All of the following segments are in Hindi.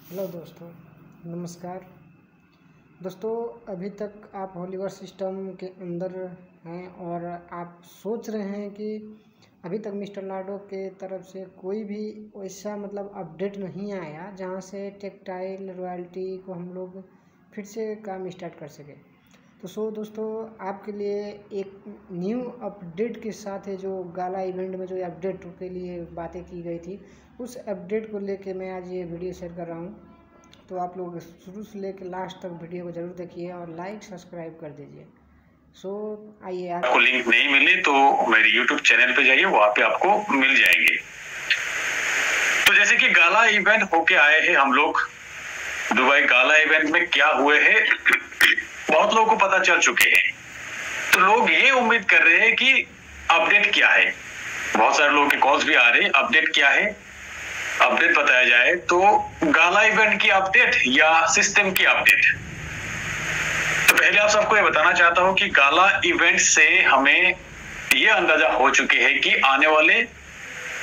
हेलो दोस्तों, नमस्कार। दोस्तों, अभी तक आप हॉलीवर्स सिस्टम के अंदर हैं और आप सोच रहे हैं कि अभी तक मिस्टर लाडो के तरफ से कोई भी वैसा अपडेट नहीं आया जहां से टेक्टाइल रॉयल्टी को हम लोग फिर से काम स्टार्ट कर सकें। तो दोस्तों, आपके लिए एक न्यू अपडेट के साथ है जो गाला इवेंट में जो अपडेट के लिए बातें की गई थी, उस अपडेट को लेके मैं आज ये वीडियो शेयर कर रहा हूँ। तो आप लोग शुरू से लेकर लास्ट तक वीडियो को ज़रूर देखिए और लाइक सब्सक्राइब कर दीजिए। आइए, आपको लिंक नहीं मिले तो मेरे YouTube चैनल पे जाइए, वहां पे आपको मिल जाएंगे। तो जैसे कि गाला इवेंट होके आए हैं हम लोग, दुबई गाला इवेंट में क्या हुए हैं बहुत लोगों को पता चल चुके हैं। तो लोग ये उम्मीद कर रहे हैं कि अपडेट क्या है। बहुत सारे लोगों के कॉल्स भी आ रहे हैं, अपडेट क्या है, अपडेट बताया जाए। तो गाला इवेंट की अपडेट या सिस्टम की अपडेट। तो पहले आप सबको ये बताना चाहता हूं कि गाला इवेंट से हमें ये अंदाजा हो चुके हैं कि आने वाले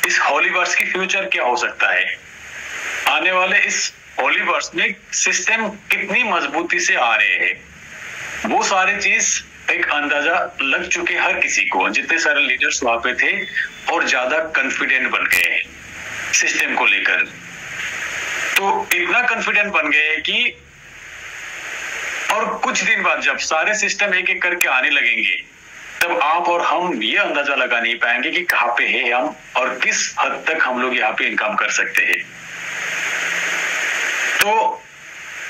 इस हॉलीवर्स की फ्यूचर क्या हो सकता है। आने वाले इस हॉलीवर्स में सिस्टम कितनी मजबूती से आ रहे हैं, वो सारी चीज एक अंदाजा लग चुके हर किसी को। जितने सारे लीडर्स वहां पे थे और ज्यादा कॉन्फिडेंट बन गए सिस्टम को लेकर। तो इतना कॉन्फिडेंट बन गए कि और कुछ दिन बाद जब सारे सिस्टम एक एक करके आने लगेंगे, तब आप और हम ये अंदाजा लगा नहीं पाएंगे कि कहां पे है हम और किस हद तक हम लोग यहाँ पे इनकम कर सकते हैं। तो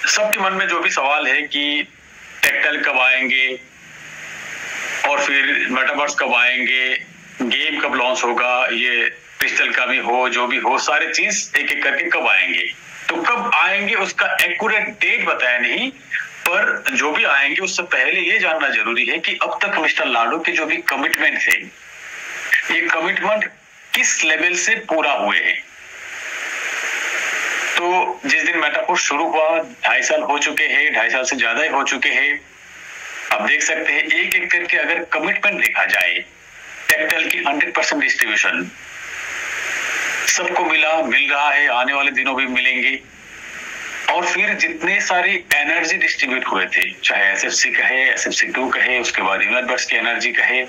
सबके मन में जो भी सवाल है कि टेक्टाइल कब आएंगे और फिर मेटावर्स कब आएंगे, गेम कब लॉन्च होगा, ये क्रिस्टल का भी हो, जो भी हो, सारे चीज एक एक करके कब आएंगे। तो कब आएंगे उसका एक्यूरेट डेट बताया नहीं, पर जो भी आएंगे उससे पहले ये जानना जरूरी है कि अब तक मिस्टर लाडो के जो भी कमिटमेंट थे, ये कमिटमेंट किस लेवल से पूरा हुए हैं। तो जिस दिन मेटावर्स शुरू हुआ 2.5 साल हो चुके हैं, 2.5 साल से ज्यादा ही हो चुके हैं। अब देख सकते हैं एक एक करके अगर कमिटमेंट देखा जाए, टेक्टाइल की 100% डिस्ट्रीब्यूशन सबको मिल रहा है, आने वाले दिनों भी मिलेंगे। और फिर जितने सारे एनर्जी डिस्ट्रीब्यूट हुए थे, चाहे SFC कहे, SFC2 कहे, उसके बाद यूनिवर्स की एनर्जी कहे,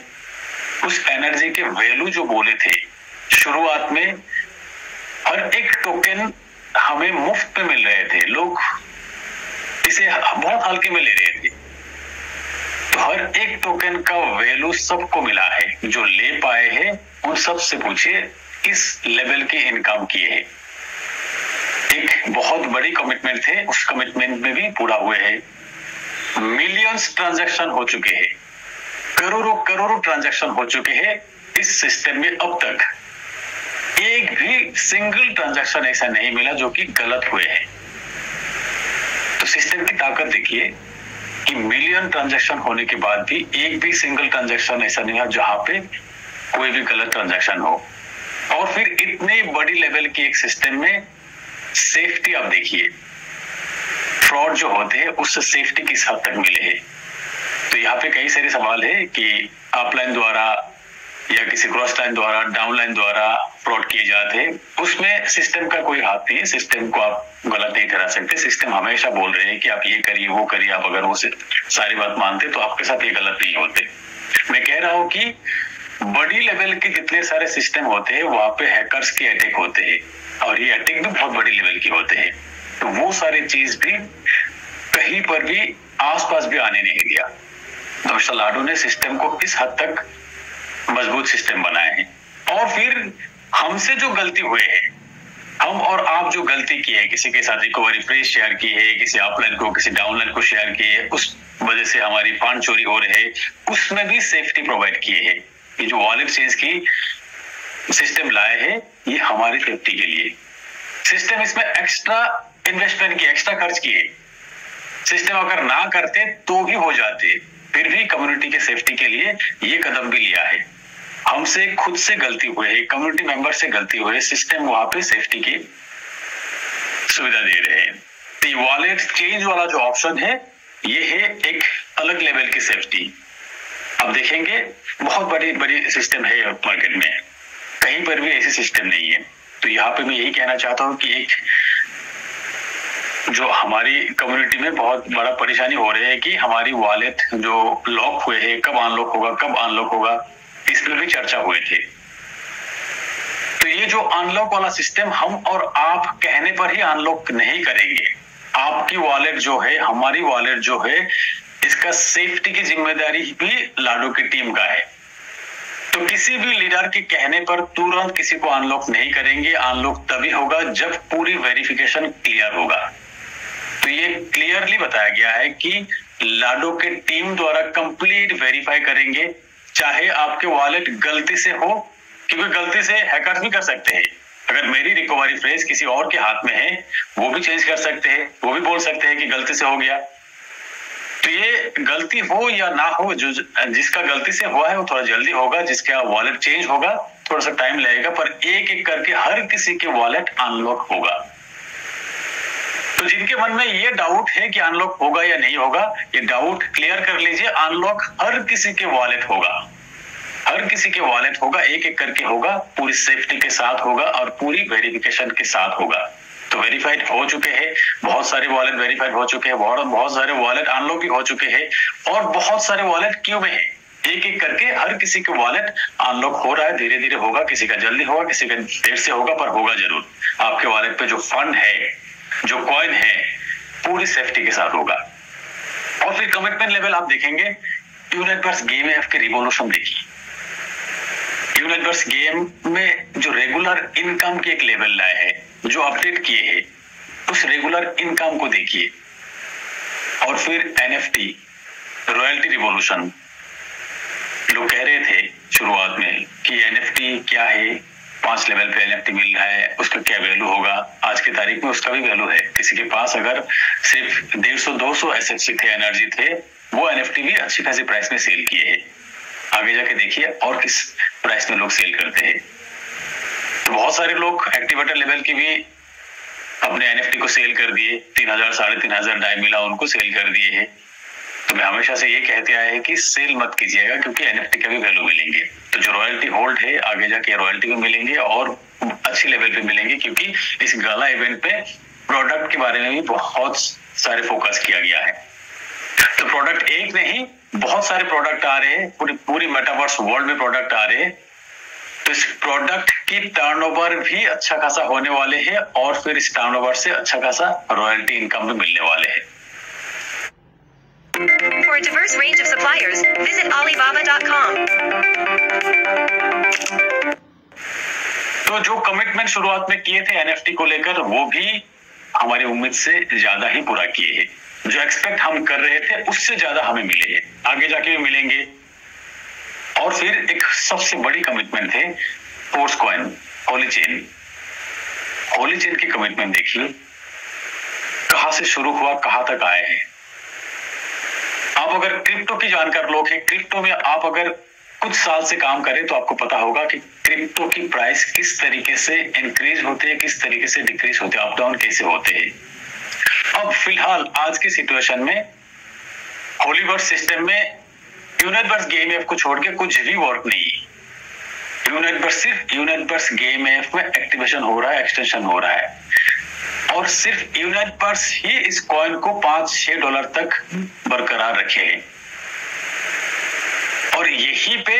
उस एनर्जी के वैल्यू जो बोले थे शुरुआत में, हर एक टोकन हमें मुफ्त में मिल रहे थे, लोग इसे बहुत हल्के में ले रहे थे। तो हर एक टोकन का वैल्यू सबको मिला है। जो ले पाए हैं उन सब से पूछिए किस लेवल की इनकम किए हैं। एक बहुत बड़ी कमिटमेंट थे, उस कमिटमेंट में भी पूरा हुए हैं। मिलियंस ट्रांजैक्शन हो चुके हैं, करोड़ों ट्रांजैक्शन हो चुके हैं इस सिस्टम में। अब तक एक भी सिंगल ट्रांजैक्शन ऐसा नहीं मिला जो कि गलत हुए हैं। तो सिस्टम की ताकत देखिए कि मिलियन ट्रांजैक्शन होने के बाद भी एक भी सिंगल ट्रांजैक्शन ऐसा नहीं है जहां पे कोई भी गलत ट्रांजैक्शन हो। और फिर इतने बड़ी लेवल की एक सिस्टम में सेफ्टी आप देखिए, फ्रॉड जो होते हैं उससे सेफ्टी किस हद तक मिले है। तो यहाँ पे कई सारे सवाल है कि अपलाइन द्वारा या किसी क्रॉस लाइन द्वारा, डाउन लाइन द्वारा फ्रॉड किए जाते हैं, उसमें सिस्टम का कोई हाथ नहीं है। सिस्टम को आप गलत नहीं ठहरा सकते। सिस्टम हमेशा बोल रहे हैं कि आप ये करिए वो करिए, आप अगर वो सारी बात मानते तो आपके साथ ये गलत नहीं होते। मैं कह रहा हूं कि बड़ी लेवल के जितने सारे सिस्टम होते हैं वहां पे हैकर्स के अटैक होते हैं और ये अटैक भी बहुत बड़ी लेवल के होते हैं। तो वो सारी चीज भी कहीं पर भी आसपास भी आने नहीं दिया। तो मिस्टर लाडो ने सिस्टम को इस हद तक मजबूत सिस्टम बनाए हैं। और फिर हमसे जो गलती हुए है, हम और आप जो गलती की है, किसी के साथ रिकवरी प्रेस शेयर की है, किसी अपलाइन को किसी डाउनलाइन को शेयर की है, उस वजह से हमारी फंड चोरी हो रहे हैं, उसमें भी सेफ्टी प्रोवाइड किए है। ये जो वॉलेट चेंज की सिस्टम लाए हैं ये हमारी सेफ्टी के लिए। सिस्टम इसमें एक्स्ट्रा इन्वेस्टमेंट की, एक्स्ट्रा खर्च किए। सिस्टम अगर ना करते तो भी हो जाते, फिर भी कम्युनिटी के सेफ्टी के लिए ये कदम भी लिया है। हमसे खुद से गलती हुई है, कम्युनिटी मेंबर से गलती हुई है, सिस्टम वहां पे सेफ्टी की सुविधा दे रहे हैं। तो वॉलेट चेंज वाला जो ऑप्शन है ये है एक अलग लेवल की सेफ्टी। अब देखेंगे बहुत बड़ी सिस्टम है मार्केट में, कहीं पर भी ऐसे सिस्टम नहीं है। तो यहाँ पे मैं यही कहना चाहता हूँ कि एक जो हमारी कम्युनिटी में बहुत बड़ा परेशानी हो रही है कि हमारी वॉलेट जो लॉक हुए हैं, कब अनलॉक होगा, इस पर भी चर्चा हुए थे। तो ये जो अनलॉक वाला सिस्टम हम और आप कहने पर ही अनलॉक नहीं करेंगे। आपकी वॉलेट जो है, हमारी वॉलेट जो है, इसका सेफ्टी की जिम्मेदारी भी लाडो की टीम का है। तो किसी भी लीडर के कहने पर तुरंत किसी को अनलॉक नहीं करेंगे। अनलॉक तभी होगा जब पूरी वेरिफिकेशन क्लियर होगा। तो ये क्लियरली बताया गया है कि लाडो के टीम द्वारा कंप्लीट वेरीफाई करेंगे, चाहे आपके वॉलेट गलती से हो, क्योंकि गलती से हैकर्स भी कर सकते हैं। अगर मेरी रिकवरी फ्रेज किसी और के हाथ में है, वो भी चेंज कर सकते हैं, वो भी बोल सकते हैं कि गलती से हो गया। तो ये गलती हो या ना हो, जो जिसका गलती से हुआ है वो थोड़ा जल्दी होगा, जिसका वॉलेट चेंज होगा थोड़ा सा टाइम लगेगा, पर एक एक करके हर किसी के वॉलेट अनलॉक होगा। तो जिनके मन में ये डाउट है कि अनलॉक होगा या नहीं होगा, ये डाउट क्लियर कर लीजिए। अनलॉक हर किसी के वॉलेट होगा, हर किसी के वॉलेट होगा, एक एक करके होगा, पूरी सेफ्टी के साथ होगा और पूरी वेरिफिकेशन के साथ होगा। तो वेरीफाइड हो चुके हैं, बहुत सारे वॉलेट वेरीफाइड हो चुके हैं, बहुत सारे वॉलेट अनलॉक भी हो चुके हैं और बहुत सारे वॉलेट क्यू में है। एक एक करके हर किसी के वॉलेट अनलॉक हो रहा है, धीरे धीरे होगा, किसी का जल्दी होगा, किसी का देर से होगा, पर होगा जरूर। आपके वॉलेट पे जो फंड है, जो कॉइन है, पूरी सेफ्टी के साथ होगा। और फिर कमिटमेंट लेवल आप देखेंगे, यूनिवर्स गेम एफ के रिवॉल्यूशन देखिए। यूनिवर्स गेम में जो रेगुलर इनकम के एक लेवल लाए है, जो अपडेट किए हैं, उस रेगुलर इनकम को देखिए। और फिर एनएफटी रॉयल्टी रिवॉल्यूशन, लोग कह रहे थे शुरुआत में कि एनएफटी क्या है, 5 लेवल पे एनएफटी मिल रहा है, उसका क्या वैल्यू होगा। आज की तारीख में उसका भी वैल्यू है। किसी के पास अगर सिर्फ 150-200 एसएफसी थे, एनर्जी थे, वो एनएफटी भी अच्छी खासी प्राइस में सेल किए हैं। आगे जाके देखिए और किस प्राइस में लोग सेल करते हैं। तो बहुत सारे लोग एक्टिवेटर लेवल की भी अपने एनएफटी को सेल कर दिए, 3000 3,500 डाई मिला, उनको सेल कर दिए हैं। तो मैं हमेशा से ये कहते आया है कि सेल मत कीजिएगा, क्योंकि एनएफटी का भी वैल्यू मिलेंगे। तो जो रॉयल्टी होल्ड है, आगे जाके रॉयल्टी भी मिलेंगे और अच्छी लेवल पे मिलेंगे, क्योंकि इस गाला इवेंट पे प्रोडक्ट के बारे में भी बहुत सारे फोकस किया गया है। तो प्रोडक्ट एक नहीं, बहुत सारे प्रोडक्ट आ रहे हैं, पूरी मेटावर्स वर्ल्ड में प्रोडक्ट आ रहे हैं। तो इस प्रोडक्ट की टर्नओवर भी अच्छा खासा होने वाले हैं और फिर इस टर्नओवर से अच्छा खासा रॉयल्टी इनकम भी मिलने वाले हैं। For a diverse range of suppliers, visit Alibaba.com. तो जो कमिटमेंट शुरुआत में किए थे एनएफटी को लेकर, वो भी हमारी उम्मीद से ज्यादा ही पूरा किए हैं। जो एक्सपेक्ट हम कर रहे थे उससे ज्यादा हमें मिले हैं, आगे जाके भी मिलेंगे। और फिर एक सबसे बड़ी कमिटमेंट है force coin, Holi chain. Holi chain की कमिटमेंट देखिए, कहां से शुरू हुआ, कहां तक आए हैं। आप अगर क्रिप्टो की जानकार लोग हैं, क्रिप्टो में आप अगर कुछ साल से काम करें तो आपको पता होगा कि क्रिप्टो की प्राइस किस तरीके से इंक्रीज होते हैं, किस तरीके से डिक्रीज होते हैं, अप डाउन कैसे होते हैं। अब फिलहाल आज की सिचुएशन में होलीवर्स सिस्टम में यूनिवर्स गेम एफ को छोड़ के कुछ भी वर्क नहीं है। यूनिवर्स सिर्फ यूनिवर्स गेम एफ में एक्टिवेशन हो रहा है, एक्सटेंशन हो रहा है, और सिर्फ यूनिवर्स ही इस कॉइन को $5-6 तक बरकरार रखे हैं। और यही पे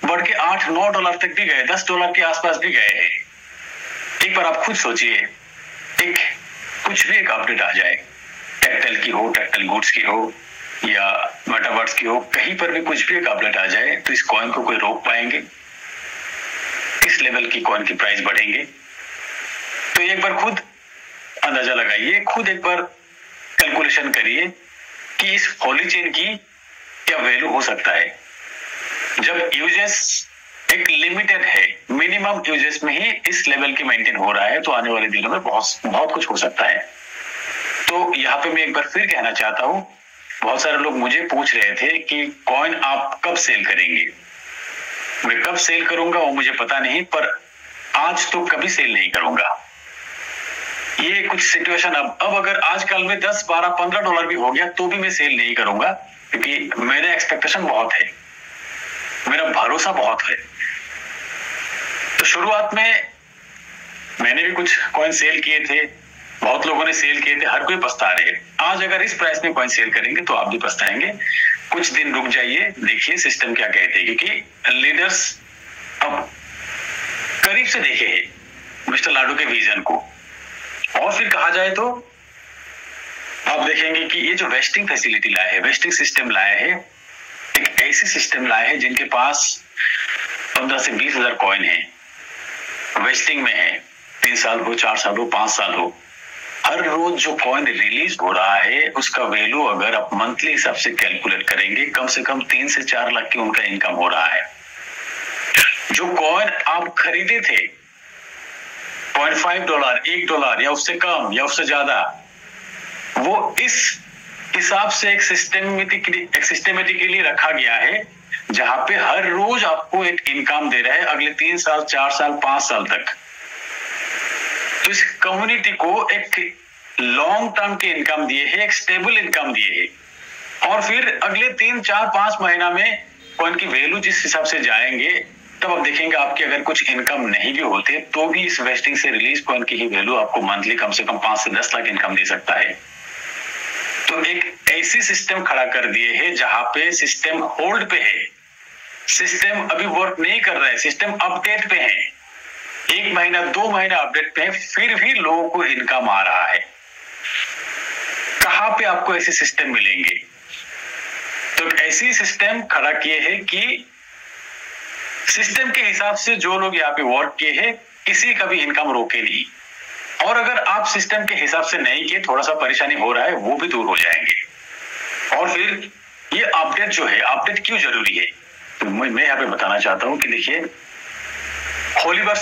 बढ़ के $8-9 तक भी गए, $10 के आसपास भी गए हैं। एक बार आप खुद सोचिए, कुछ भी एक अपडेट आ जाए, टेक्टल की हो, टेक्टल गुड्स की हो या मेटावर्स की हो, कहीं पर भी कुछ भी एक अपडेट आ जाए, तो इस कॉइन को कोई रोक पाएंगे? किस लेवल की कॉइन की प्राइस बढ़ेंगे? तो एक बार खुद अंदाजा लगाइए, खुद एक बार कैलकुलेशन करिए कि इस होली चेन की क्या वैल्यू हो सकता है। जब यूजेस एक लिमिटेड है, मिनिमम यूजेस में ही इस लेवल की मेंटेन हो रहा है, तो आने वाले दिनों में बहुत कुछ हो सकता है। तो यहाँ पे मैं एक बार फिर कहना चाहता हूँ, बहुत सारे लोग मुझे पूछ रहे थे कि कॉइन आप कब सेल करेंगे। मैं कब सेल करूंगा वो मुझे पता नहीं, पर आज तो कभी सेल नहीं करूंगा। ये कुछ सिचुएशन अब अगर आजकल में $10, $12, $15 भी हो गया तो भी मैं सेल नहीं करूंगा, क्योंकि मेरे एक्सपेक्टेशन बहुत है, मेरा भरोसा बहुत है। तो शुरुआत में मैंने भी कुछ कॉइन सेल किए थे, बहुत लोगों ने सेल किए थे, हर कोई पछता रहे। आज अगर इस प्राइस में कॉइन सेल करेंगे तो आप भी पछताएंगे। कुछ दिन रुक जाइए, देखिए सिस्टम क्या कहते हैं, क्योंकि लीडर्स अब करीब से देखे हैं मिस्टर लाडो के विजन को। और फिर कहा जाए तो आप देखेंगे कि ये जो वेस्टिंग फैसिलिटी लाया है, वेस्टिंग सिस्टम लाया है, एक ऐसी सिस्टम लाया है जिनके पास 15 से 20 हजार कॉइन है, वेस्टिंग में है, 3 साल हो, 4 साल हो, 5 साल हो। हर रोज जो कॉइन रिलीज हो रहा है उसका वैल्यू अगर आप मंथली हिसाब से कैलकुलेट करेंगे, कम से कम 3 से 4 लाख की उनका इनकम हो रहा है। जो कॉइन आप खरीदे थे $0.5, $1 या उससे कम या उससे ज्यादा, वो इस हिसाब से एक सिस्टेमेटिकली रखा गया है जहां पे हर रोज आपको एक इनकम दे रहा है अगले 3 साल, 4 साल, 5 साल तक। तो इस कम्युनिटी को एक लॉन्ग टर्म की इनकम दिए है, एक स्टेबल इनकम दिए है। और फिर अगले 3, 4, 5 महीना में कॉइन की वैल्यू जिस हिसाब से जाएंगे, तब आप देखेंगे आपकी अगर कुछ इनकम नहीं भी होते तो भी इस वेस्टिंग से रिलीज कॉइन की ही वैल्यू आपको मंथली कम से कम 5 से 10 लाख इनकम दे सकता है। तो एक ऐसी सिस्टम खड़ा कर दिए है जहां पे सिस्टम होल्ड पे है, सिस्टम अभी वर्क नहीं कर रहा है, सिस्टम अपडेट पे है, 1 महीना 2 महीना अपडेट पे है, फिर भी लोगों को इनकम आ रहा है। कहां पे आपको ऐसे सिस्टम मिलेंगे? तो ऐसी सिस्टम खड़ा किए है कि सिस्टम के हिसाब से जो लोग यहाँ पे वर्क किए हैं किसी का भी इनकम रोके नहीं। और अगर आप सिस्टम के हिसाब से नहीं किए, थोड़ा सा परेशानी हो रहा है, वो भी दूर हो जाएंगे। और फिर ये अपडेट जो है, अपडेट क्यों जरूरी है, तो मैं यहाँ पे बताना चाहता हूं कि देखिए होलीवर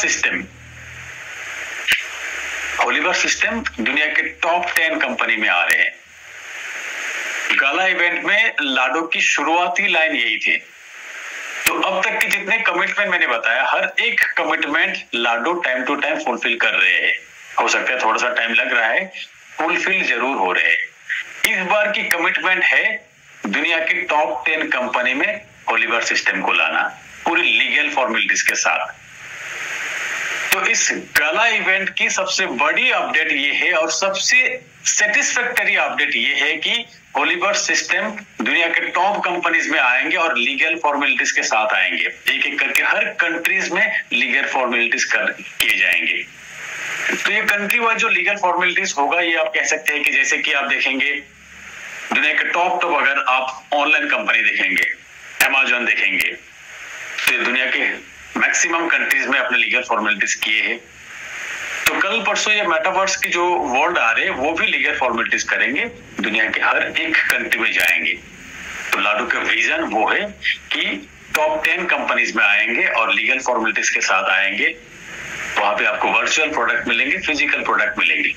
सिस्टम दुनिया के टॉप 10 कंपनी में आ रहे हैं। गाला इवेंट में लाडो की शुरुआती लाइन यही थी। तो अब तक के जितने कमिटमेंट मैंने बताया, हर एक कमिटमेंट लाडो टाइम टू टाइम फुलफिल कर रहे हैं। हो सकता है थोड़ा सा टाइम लग रहा है, फुलफिल जरूर हो रहे हैं। इस बार की कमिटमेंट है दुनिया की टॉप 10 कंपनी में होलीवर सिस्टम को लाना, पूरी लीगल फॉर्मेलिटीज के साथ। तो इस गाला इवेंट की सबसे बड़ी अपडेट ये है और सबसे सेटिस्फैक्टरी अपडेट ये है कि होलीवर सिस्टम दुनिया के टॉप कंपनीज में आएंगे और लीगल फॉर्मेलिटीज के साथ आएंगे। एक एक करके हर कंट्रीज में लीगल फॉर्मेलिटीज किए जाएंगे। तो ये कंट्री वाइज जो लीगल फॉर्मेलिटीज होगा, ये आप कह सकते हैं कि जैसे कि आप देखेंगे दुनिया के टॉप अगर आप ऑनलाइन कंपनी देखेंगे, अमेज़न देखेंगे, तो दुनिया के मैक्सिमम कंट्रीज में अपने लीगल फॉर्मेलिटीज किए हैं। तो कल परसों ये मेटावर्स की जो वर्ल्ड आ रहे हैं वो भी लीगल फॉर्मेलिटीज करेंगे, दुनिया के हर एक कंट्री में जाएंगे। तो लाडो का विजन वो है कि टॉप 10 कंपनीज में आएंगे और लीगल फॉर्मेलिटीज के साथ आएंगे। वहां पे आपको वर्चुअल प्रोडक्ट मिलेंगे, फिजिकल प्रोडक्ट मिलेंगे।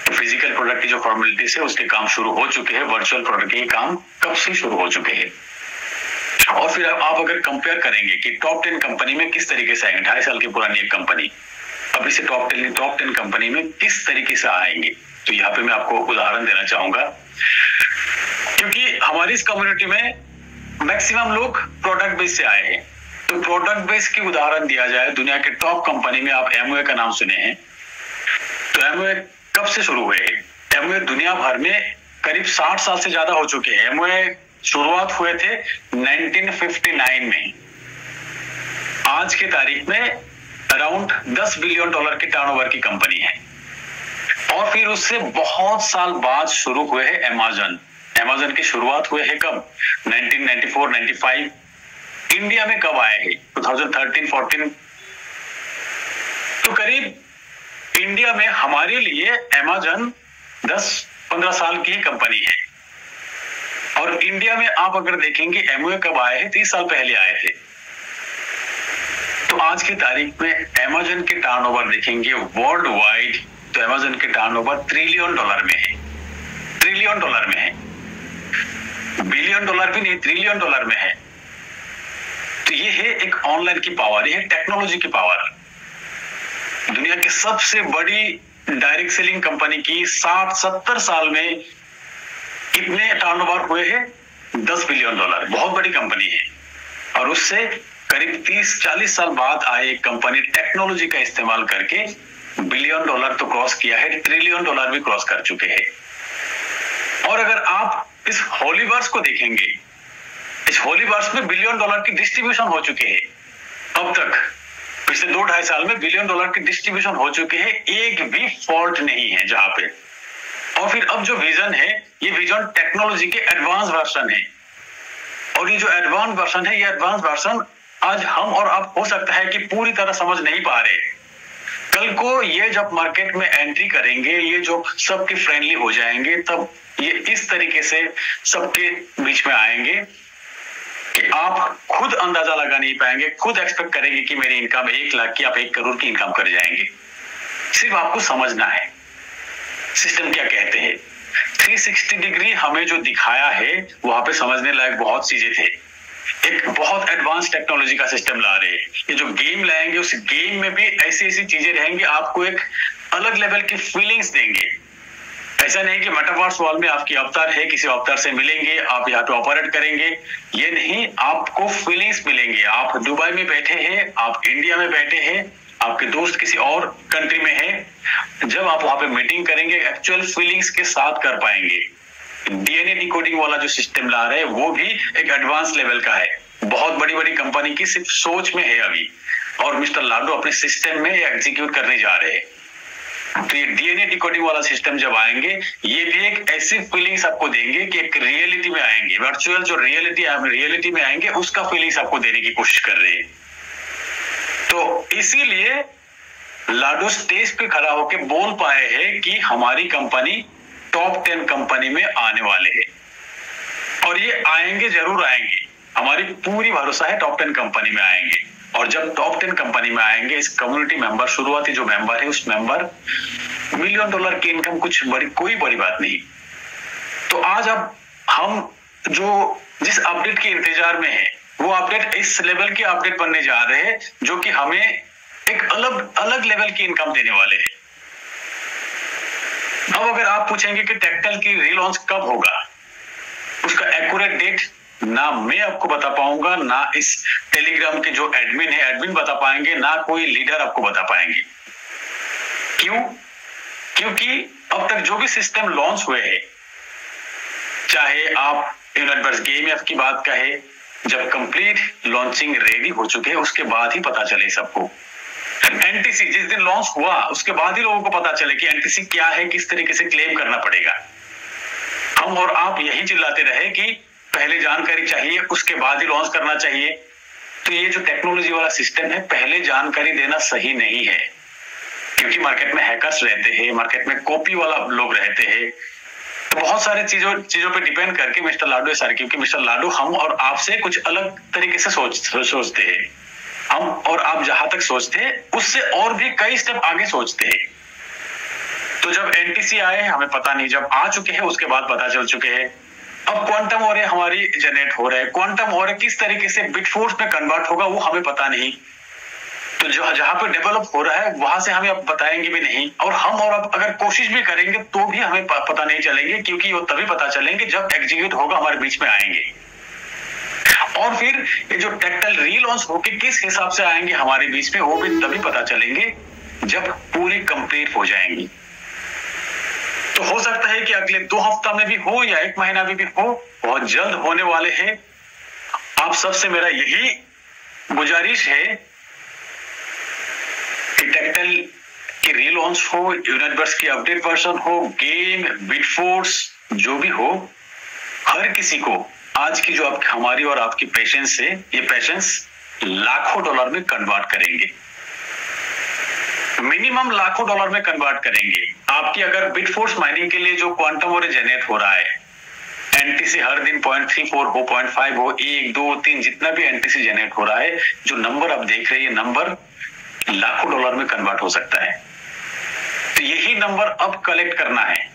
तो फिजिकल प्रोडक्ट की जो फॉर्मेलिटीज है उसके काम शुरू हो चुके हैं, वर्चुअल प्रोडक्ट के काम कब से शुरू हो चुके हैं। और फिर आप अगर कंपेयर करेंगे कि टॉप 10 कंपनी में किस तरीके से आएंगे, 2.5 साल की पुरानी एक कंपनी अभी से टॉप 10 कंपनी में किस तरीके से आएंगे, तो यहाँ पे मैं आपको उदाहरण देना चाहूंगा। क्योंकि हमारी इस कम्युनिटी में मैक्सिमम लोग प्रोडक्ट बेस से आए हैं, तो प्रोडक्ट बेस की उदाहरण दिया जाए, दुनिया के टॉप कंपनी में आप एमवे का नाम सुने हैं। तो एमवे कब से शुरू हुए हैं? एमवे दुनिया भर में करीब 60 साल से ज्यादा हो चुके हैं। एमवे शुरुआत हुए थे 1959 में। आज के तारीख में अराउंड $10 बिलियन की टर्नओवर की कंपनी है। और फिर उससे बहुत साल बाद शुरू हुए हैं अमेज़न की शुरुआत हुए है कब? 1994-95। इंडिया में कब आए हैं? 2013-14। तो करीब इंडिया में हमारे लिए अमेज़न 10-15 साल की कंपनी है। और इंडिया में आप अगर देखेंगे एमवे कब आए हैं? 30 साल पहले आए थे। तो आज की तारीख में अमेज़न के टर्नओवर देखेंगे वर्ल्ड वाइड, तो अमेज़न के टर्नओवर $1 ट्रिलियन में है। $1 ट्रिलियन में है, बिलियन डॉलर भी नहीं, $1 ट्रिलियन में है। तो ये है एक ऑनलाइन की पावर, ये है टेक्नोलॉजी की पावर। दुनिया की सबसे बड़ी डायरेक्ट सेलिंग कंपनी की 60-70 साल में कितने टर्नओवर हुए हैं? $10 बिलियन। बहुत बड़ी कंपनी है। और उससे करीब 30-40 साल बाद आए एक कंपनी टेक्नोलॉजी का इस्तेमाल करके बिलियन डॉलर तो क्रॉस किया है, ट्रिलियन डॉलर भी क्रॉस कर चुके हैं। और अगर आप इस होलीवर्स को देखेंगे, इस होलीवर्स में बिलियन डॉलर की डिस्ट्रीब्यूशन हो चुके हैं। अब तक पिछले 2-2.5 साल में बिलियन डॉलर की डिस्ट्रीब्यूशन हो चुके हैं, एक भी फॉल्ट नहीं है जहां पे। और फिर अब जो विजन है, ये विजन टेक्नोलॉजी के एडवांस वर्जन है, और ये जो एडवांस वर्जन है, ये एडवांस वर्जन आज हम और आप हो सकता है कि पूरी तरह समझ नहीं पा रहे। कल को ये जब मार्केट में एंट्री करेंगे, ये जो सबके फ्रेंडली हो जाएंगे, तब ये इस तरीके से सबके बीच में आएंगे कि आप खुद अंदाजा लगा नहीं पाएंगे, खुद एक्सपेक्ट करेंगे कि मेरी इनकम 1 लाख की, आप 1 करोड़ की इनकम कर जाएंगे। सिर्फ आपको समझना है सिस्टम क्या कहते हैं। 360 डिग्री हमें जो दिखाया है, वहां पे समझने लायक बहुत चीजें थे। एक बहुत एडवांस टेक्नोलॉजी का सिस्टम ला रहे हैं। ये जो गेम लाएंगे, उस गेम में भी ऐसी ऐसी चीजें रहेंगी, आपको एक अलग लेवल की फीलिंग्स देंगे। ऐसा नहीं कि मेटावर्स वर्ल्ड में आपकी अवतार है, किसी अवतार से मिलेंगे, आप यहाँ पे ऑपरेट करेंगे, ये नहीं, आपको फीलिंग्स मिलेंगे। आप दुबई में बैठे हैं, आप इंडिया में बैठे हैं, आपके दोस्त किसी और कंट्री में है, जब आप वहां पे मीटिंग करेंगे, एक्चुअल फीलिंग्स के साथ कर पाएंगे। डीएनए डिकोडिंग वाला जो सिस्टम ला रहे हैं, वो भी एक एडवांस लेवल का है। बहुत बड़ी बड़ी कंपनी की सिर्फ सोच में है अभी, और मिस्टर लाडो अपने सिस्टम में एग्जीक्यूट करने जा रहे हैं। तो ये डीएनए डिकोडिंग वाला सिस्टम जब आएंगे, ये भी एक ऐसी फीलिंग्स आपको देंगे कि एक रियलिटी में आएंगे, वर्चुअल जो रियलिटी में आएंगे, उसका फीलिंग्स आपको देने की कोशिश कर रहे हैं। तो इसीलिए लाडो स्टेज पे खड़ा होकर बोल पाए हैं कि हमारी कंपनी टॉप 10 कंपनी में आने वाले हैं, और ये आएंगे, जरूर आएंगे। हमारी पूरी भरोसा है टॉप 10 कंपनी में आएंगे। और जब टॉप 10 कंपनी में आएंगे, इस कम्युनिटी मेंबर, शुरुआती जो मेंबर है, उस मेंबर $1 मिलियन की इनकम कोई बड़ी बात नहीं। तो आज अब हम जिस अपडेट के इंतजार में है, वो अपडेट इस लेवल के अपडेट बनने जा रहे हैं, जो कि हमें एक अलग लेवल की इनकम देने वाले हैं। अब अगर आप पूछेंगे कि टेक्टल की रीलॉन्च कब होगा, उसका एक्यूरेट डेट ना मैं आपको बता पाऊंगा, ना इस टेलीग्राम के जो एडमिन बता पाएंगे, ना कोई लीडर आपको बता पाएंगे। क्यों? क्योंकि अब तक जो भी सिस्टम लॉन्च हुए हैं, चाहे आप यूनिवर्स गेम ऐप की बात कहे, जब कंप्लीट लॉन्चिंग रेडी हो चुके हैं, उसके बाद ही पता चले सबको। एनटीसी जिस दिन लॉन्च हुआ, उसके बाद ही लोगों को पता चले कि एनटीसी क्या है, किस तरीके से क्लेम करना पड़ेगा। हम और आप यही चिल्लाते रहे कि पहले जानकारी चाहिए, उसके बाद ही लॉन्च करना चाहिए। तो ये जो टेक्नोलॉजी वाला सिस्टम है, पहले जानकारी देना सही नहीं है, क्योंकि मार्केट में हैकर्स रहते हैं, मार्केट में कॉपी वाला लोग रहते हैं। तो बहुत सारे चीजों पे डिपेंड करके मिस्टर लाडो सर, क्योंकि मिस्टर लाडो हम और आपसे कुछ अलग तरीके से सोचते हैं। हम और आप जहां तक सोचते हैं, उससे और भी कई स्टेप आगे सोचते हैं। तो जब एनटीसी आए, हमें पता नहीं, जब आ चुके हैं उसके बाद पता चल चुके हैं। अब क्वांटम ऑरे हमारी जनरेट हो रहे हैं, क्वांटम ऑरे किस तरीके से बिट फोर्स में कन्वर्ट होगा वो हमें पता नहीं। तो जहां पे डेवलप हो रहा है, वहां से हमें अब बताएंगे भी नहीं, और हम और अब अगर कोशिश भी करेंगे तो भी हमें पता नहीं चलेंगे, क्योंकि वो तभी पता चलेंगे जब एग्जीक्यूट होगा, हमारे बीच में आएंगे। और फिर ये जो टेक्टल रीलॉन्च होके किस हिसाब से आएंगे हमारे बीच में, वो भी तभी पता चलेंगे जब पूरी कंप्लीट हो जाएंगी। तो हो सकता है कि अगले 2 हफ्ता में भी हो या 1 महीना में भी हो, बहुत जल्द होने वाले हैं। आप सबसे मेरा यही गुजारिश है कि टेक्टल की रीलॉन्च हो, यूनिवर्स की अपडेट वर्जन हो, गेम, बिटफोर्स जो भी हो, हर किसी को आज की जो हमारी और आपकी पेशेंस है, ये पेशेंस लाखों डॉलर में कन्वर्ट करेंगे, मिनिमम लाखों डॉलर में कन्वर्ट करेंगे। आपकी अगर बिटफोर्स माइनिंग के लिए जो क्वांटम और जनरेट हो रहा है, एनटीसी हर दिन 0.34 हो, 0.5 हो, 1, 2, 3 जितना भी एनटीसी जनरेट हो रहा है, जो नंबर आप देख रहे हैं, नंबर लाखों डॉलर में कन्वर्ट हो सकता है। तो यही नंबर अब कलेक्ट करना है।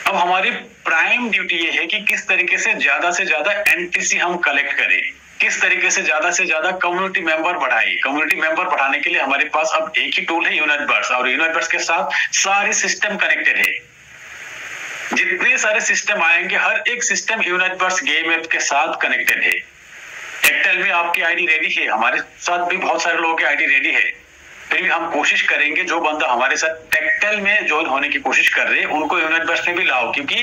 अब हमारी प्राइम ड्यूटी ये है कि किस तरीके से ज्यादा एनटीसी हम कलेक्ट करें, किस तरीके से ज्यादा कम्युनिटी मेंबर बढ़ाए। कम्युनिटी मेंबर बढ़ाने के लिए हमारे पास अब एक ही टूल है, यूनिवर्स, और यूनिवर्स के साथ सारे सिस्टम कनेक्टेड है। जितने सारे सिस्टम आएंगे, हर एक सिस्टम यूनिवर्स गेम ऐप के साथ कनेक्टेड है। टेक्टल में आपकी आईडी रेडी है, हमारे साथ भी बहुत सारे लोगों की आईडी रेडी है। फिर भी हम कोशिश करेंगे जो बंदा हमारे साथ टेक्टाइल में ज्वाइन होने की कोशिश कर रहे हैं उनको यूनिट बर्स्ट में भी लाओ, क्योंकि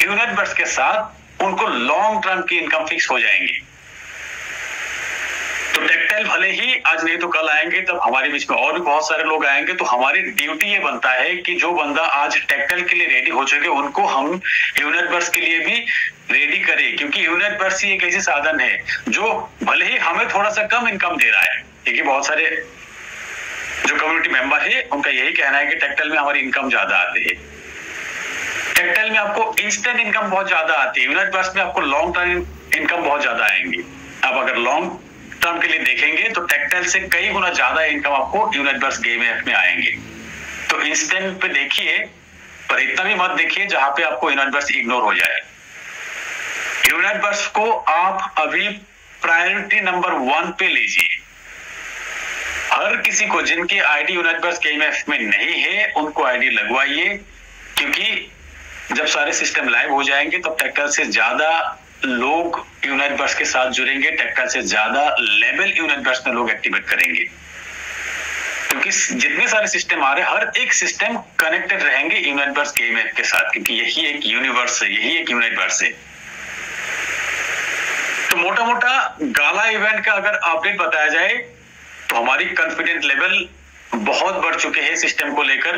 यूनिट बर्स्ट के साथ उनको लॉन्ग टर्म की इनकम फिक्स हो जाएंगे। तो टेक्टाइल भले ही आज नहीं तो कल आएंगे, तब हमारे बीच में और भी बहुत सारे लोग आएंगे। तो हमारी ड्यूटी ये बनता है कि जो बंदा आज टेक्टाइल के लिए रेडी हो चुके उनको हम यूनिट बर्स्ट के लिए भी रेडी करें, क्योंकि यूनिट बर्स्ट ही एक ऐसी साधन है जो भले ही हमें थोड़ा सा कम इनकम दे रहा है, क्योंकि बहुत सारे जो कम्युनिटी मेंबर है उनका यही कहना है कि टेक्टाइल में हमारी इनकम ज्यादा आती है। टेक्टाइल में आपको इंस्टेंट इनकम बहुत ज्यादा आती है, यूनिट बर्स्ट में आपको लॉन्ग टर्म इनकम बहुत ज्यादा आएंगी। अब अगर लॉन्ग टर्म के लिए देखेंगे तो टेक्टाइल से कई गुना ज्यादा इनकम आपको यूनिट बर्स्ट गेम में आएंगे। तो इंस्टेंट पे देखिए, पर इतना भी मत देखिए जहां पे आपको यूनिट बर्स्ट इग्नोर हो जाए। यूनिट बर्स्ट को आप अभी प्रायोरिटी नंबर 1 पे लीजिए। हर किसी को जिनकी आईडी यूनिट बर्स्ट गेम में नहीं है उनको आईडी लगवाइए, क्योंकि जब सारे सिस्टम लाइव हो जाएंगे तब टेक्टाइल से ज्यादा लोग यूनिट बर्स्ट के साथ जुड़ेंगे, टेक्टाइल से ज्यादा लेवल यूनिट बर्स्ट में लोग एक्टिवेट करेंगे, क्योंकि जितने सारे सिस्टम आ रहे हैं हर एक सिस्टम कनेक्टेड रहेंगे यूनिट बर्स्ट गेम के साथ, क्योंकि यही एक यूनिवर्स है, यही एक यूनिट बर्स्ट है। तो मोटा मोटा गाला इवेंट का अगर अपडेट बताया जाए तो हमारी कॉन्फिडेंस लेवल बहुत बढ़ चुके हैं सिस्टम को लेकर।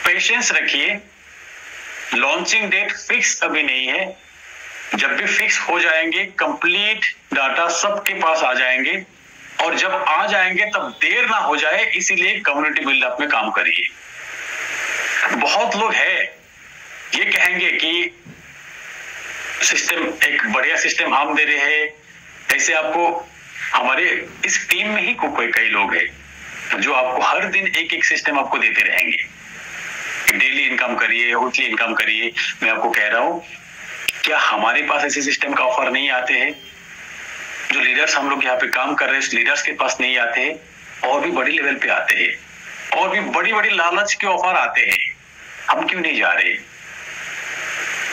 पेशेंस रखिए, लॉन्चिंग डेट फिक्स अभी नहीं है, जब भी फिक्स हो जाएंगे कंप्लीट डाटा सबके पास आ जाएंगे, और जब आ जाएंगे तब देर ना हो जाए, इसीलिए कम्युनिटी बिल्डअप में काम करिए। बहुत लोग हैं ये कहेंगे कि सिस्टम एक बढ़िया सिस्टम हम दे रहे हैं, ऐसे आपको हमारे इस टीम में ही कई लोग हैं जो आपको हर दिन एक एक सिस्टम आपको देते रहेंगे। डेली इनकम करिए, वीकली इनकम करिए। मैं आपको कह रहा हूं, क्या हमारे पास ऐसे सिस्टम का ऑफर नहीं आते हैं? जो लीडर्स हम लोग यहाँ पे काम कर रहे हैं, लीडर्स के पास नहीं आते हैं, और भी बड़ी लेवल पे आते हैं, और भी बड़ी बड़ी लालच के ऑफर आते हैं। हम क्यों नहीं जा रहे?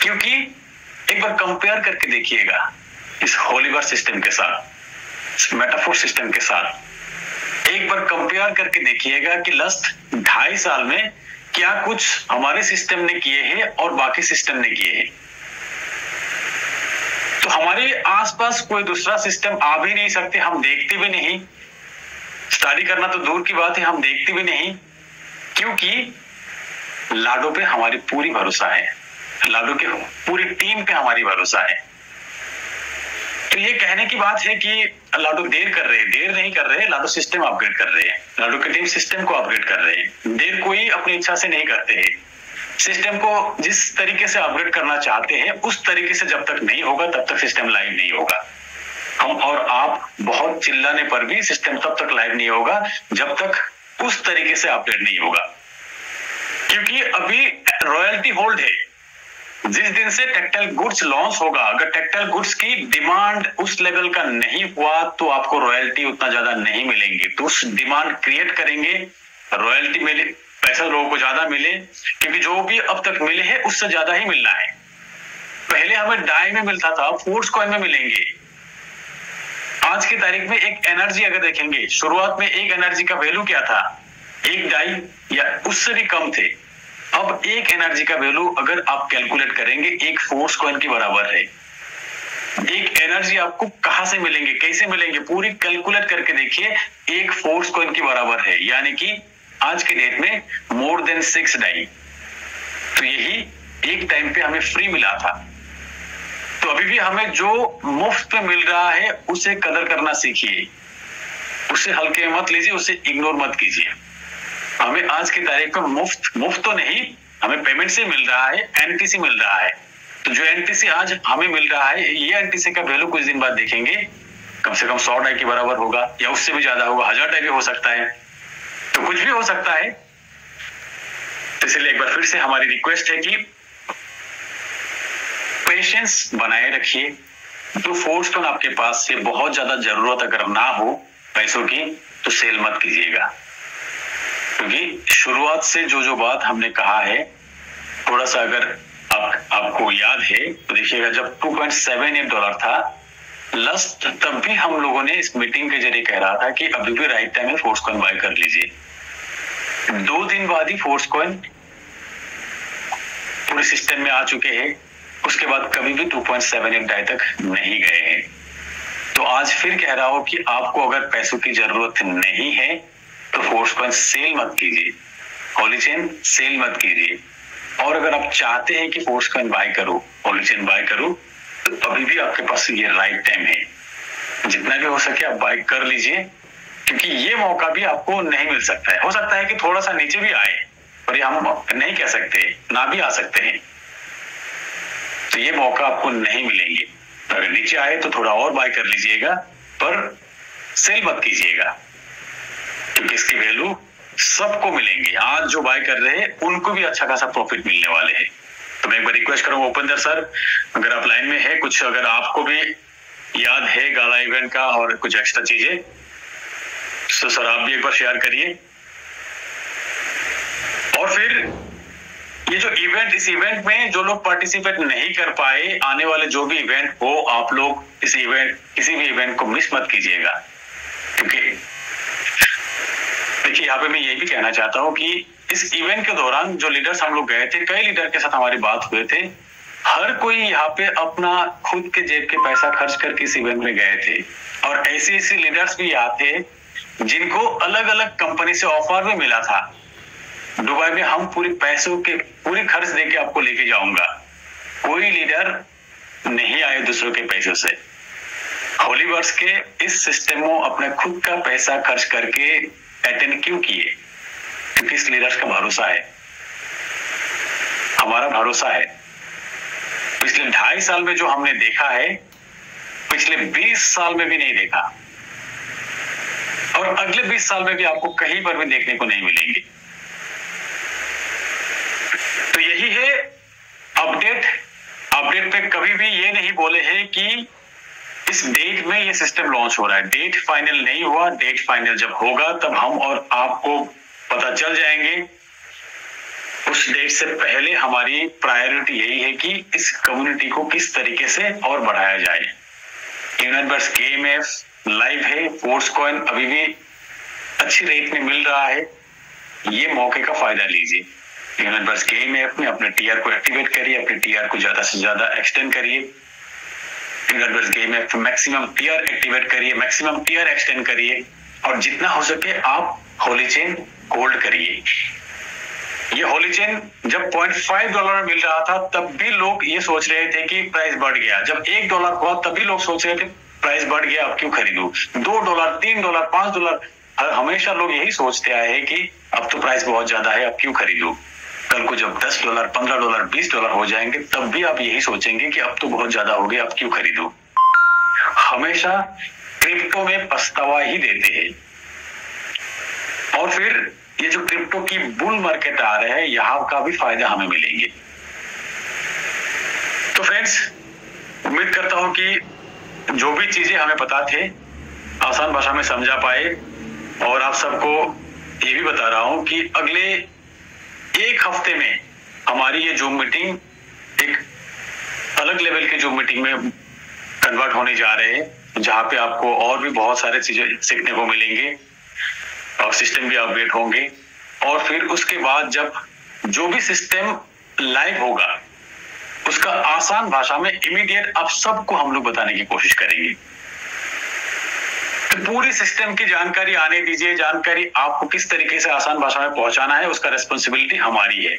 क्योंकि एक बार कंपेयर करके देखिएगा इस होलीवर्स सिस्टम के साथ, इस मेटाफोर सिस्टम के साथ। एक बार कंपेयर करके देखिएगा कि लास्ट 2.5 साल में क्या कुछ हमारे सिस्टम ने किए हैं और बाकी सिस्टम ने किए हैं। तो हमारे आसपास कोई दूसरा सिस्टम आ भी नहीं सकते, हम देखते भी नहीं। स्टडी करना तो दूर की बात है, हम देखते भी नहीं, क्योंकि लाडो पे हमारी पूरी भरोसा है, लाडो के पूरी टीम पे हमारी भरोसा है। तो ये कहने की बात है कि लाडो देर कर रहे हैं, देर नहीं कर रहे, लाडो सिस्टम अपग्रेड कर रहे हैं, लाडो की टीम सिस्टम को अपग्रेड कर रहे हैं। देर कोई अपनी इच्छा से नहीं करते हैं। सिस्टम को जिस तरीके से अपग्रेड करना चाहते हैं उस तरीके से जब तक नहीं होगा तब तक सिस्टम लाइव नहीं होगा। हम और आप बहुत चिल्लाने पर भी सिस्टम तब तक लाइव नहीं होगा जब तक उस तरीके से अपग्रेड नहीं होगा, क्योंकि अभी रॉयल्टी होल्ड है। जिस दिन से टेक्टाइल गुड्स लॉन्च होगा, अगर टेक्टाइल गुड्स की डिमांड उस लेवल का नहीं हुआ तो आपको रॉयल्टी उतना ज्यादा नहीं मिलेंगे। तो उस डिमांड क्रिएट करेंगे, रॉयल्टी मिले, पैसा लोगों को ज्यादा मिले, क्योंकि जो भी अब तक मिले हैं उससे ज्यादा ही मिलना है। पहले हमें डाई में मिलता था, फोर्स कॉइन में मिलेंगे। आज की तारीख में एक एनर्जी अगर देखेंगे, शुरुआत में एक एनर्जी का वैल्यू क्या था? एक डाई या उससे भी कम थे। अब एक एनर्जी का वैल्यू अगर आप कैलकुलेट करेंगे एक फोर्स कॉइन के बराबर है। एक एनर्जी आपको कहां से मिलेंगे, कैसे मिलेंगे, पूरी कैलकुलेट करके देखिए, एक फोर्स कॉइन के बराबर है, यानी कि आज के डेट में मोर देन 6 डाई। तो यही एक टाइम पे हमें फ्री मिला था। तो अभी भी हमें जो मुफ्त पे मिल रहा है उसे कदर करना सीखिए, उसे हल्के में मत लीजिए, उसे इग्नोर मत कीजिए। हमें आज की तारीख में मुफ्त तो नहीं, हमें पेमेंट से मिल रहा है, एनटीसी मिल रहा है। तो जो एनटीसी आज हमें मिल रहा है, ये एनटीसी का वैल्यू कुछ दिन बाद देखेंगे कम से कम 100 डाई के बराबर होगा, या उससे भी ज्यादा होगा, 1000 डाई भी हो सकता है, तो कुछ भी हो सकता है। तो इसलिए एक बार फिर से हमारी रिक्वेस्ट है कि पेशेंस बनाए रखिए। जो फोर्स कॉइन आपके पास से बहुत ज्यादा जरूरत अगर ना हो पैसों की तो सेल मत कीजिएगा, क्योंकि शुरुआत से जो बात हमने कहा है, थोड़ा सा अगर आपको याद है तो देखिएगा, जब $2.78 था लास्ट तब भी हम लोगों ने इस मीटिंग के जरिए कह रहा था कि अभी भी राइट टाइम है फोर्स कॉइन बाय कर लीजिए। 2 दिन बाद ही फोर्स कॉइन पूरे सिस्टम में आ चुके हैं, उसके बाद कभी भी 2.78 डाई तक नहीं गए हैं। तो आज फिर कह रहा हूं कि आपको अगर पैसों की जरूरत नहीं है तो फोर्स कॉइन सेल मत कीजिए, होली चेन सेल मत कीजिए। और अगर आप चाहते हैं कि फोर्स कॉइन बाय करो, होली चेन बाय करो, तो अभी भी आपके पास ये राइट टाइम है, जितना भी हो सके आप बाय कर लीजिए, क्योंकि ये मौका भी आपको नहीं मिल सकता है। हो सकता है कि थोड़ा सा नीचे भी आए, पर ये हम नहीं कह सकते, ना भी आ सकते हैं। तो ये मौका आपको नहीं मिलेंगे। तो अगर नीचे आए तो थोड़ा और बाय कर लीजिएगा, पर सेल मत कीजिएगा, क्योंकि इसकी वैल्यू सबको मिलेंगे। आज जो बाय कर रहे हैं उनको भी अच्छा खासा प्रॉफिट मिलने वाले हैं। तो मैं एक बार रिक्वेस्ट करूंगा उपेंद्र सर, अगर आप लाइन में है, कुछ अगर आपको भी याद है गाला इवेंट का और कुछ एक्स्ट्रा चीजें, तो सर आप भी एक बार शेयर करिए। और फिर ये जो इवेंट, इस इवेंट में जो लोग पार्टिसिपेट नहीं कर पाए, आने वाले जो भी इवेंट हो, आप लोग इस इवेंट, किसी भी इवेंट को मिस मत कीजिएगा। क्योंकि देखिए यहाँ पे मैं ये भी कहना चाहता हूँ कि इस इवेंट के दौरान जो लीडर्स हम लोग गए थे, कई लीडर के साथ हमारी बात हुए थे, हर कोई यहाँ पे अपना खुद के जेब के पैसा खर्च करके इस इवेंट में गए थे। और ऐसे लीडर्स भी यहाँ थे जिनको अलग अलग कंपनी से ऑफर भी मिला था, दुबई में हम पूरी पैसों के पूरी खर्च देके आपको लेके जाऊंगा। कोई लीडर नहीं आए दूसरों के पैसों से। होलीवर्स के इस सिस्टम में अपने खुद का पैसा खर्च करके अटेंड क्यों किए? क्योंकि इस लीडर्स का भरोसा है, हमारा भरोसा है। पिछले 2.5 साल में जो हमने देखा है, पिछले 20 साल में भी नहीं देखा, और अगले 20 साल में भी आपको कहीं पर भी देखने को नहीं मिलेंगे। तो यही है अपडेट। अपडेट पे कभी भी ये नहीं बोले हैं कि इस डेट में ये सिस्टम लॉन्च हो रहा है। डेट फाइनल नहीं हुआ, डेट फाइनल जब होगा तब हम और आपको पता चल जाएंगे। उस डेट से पहले हमारी प्रायोरिटी यही है कि इस कम्युनिटी को किस तरीके से और बढ़ाया जाए। यूनिवर्स KMF लाइव है, फोर्स कॉइन अभी भी अच्छी रेट में मिल रहा है, ये मौके का फायदा लीजिए। यूनिवर्स KMF में अपने TR को एक्टिवेट करिए, अपने TR को ज्यादा से ज्यादा एक्सटेंड करिए। Universe KMF maximum TR activate करिए, मैक्सिमम TR एक्सटेंड करिए, और जितना हो सके आप होली चेन होल्ड करिए। ये होली चेन जब $0.5 में मिल रहा था तब भी लोग ये सोच रहे थे कि प्राइस बढ़ गया। जब $1 हुआ तब भी लोग सोच रहे थे प्राइस बढ़ गया, अब क्यों खरीदूं। $2, $3, $5, हमेशा लोग यही सोचते आए हैं कि अब तो प्राइस बहुत ज्यादा है, अब क्यों खरीदूं। कल को जब $10, $15, $20 हो जाएंगे तब भी आप यही सोचेंगे कि अब तो बहुत ज्यादा हो गया, अब क्यों खरीदूं। हमेशा क्रिप्टो में पछतावा ही देते हैं। और फिर ये जो क्रिप्टो की बुल मार्केट आ रहे हैं, यहाँ का भी फायदा हमें मिलेंगे। तो फ्रेंड्स, उम्मीद करता हूं कि जो भी चीजें हमें पता थे आसान भाषा में समझा पाए, और आप सबको ये भी बता रहा हूं कि अगले 1 हफ्ते में हमारी ये जूम मीटिंग एक अलग लेवल के जूम मीटिंग में कन्वर्ट होने जा रहे हैं, जहां पे आपको और भी बहुत सारे चीजें सीखने को मिलेंगे और सिस्टम भी अपडेट होंगे। और फिर उसके बाद जब जो भी सिस्टम लाइव होगा उसका आसान भाषा में इमीडिएट आप सबको हम लोग बताने की कोशिश करेंगे। तो पूरी सिस्टम की जानकारी आने दीजिए। जानकारी आपको किस तरीके से आसान भाषा में पहुंचाना है उसका रिस्पॉन्सिबिलिटी हमारी है।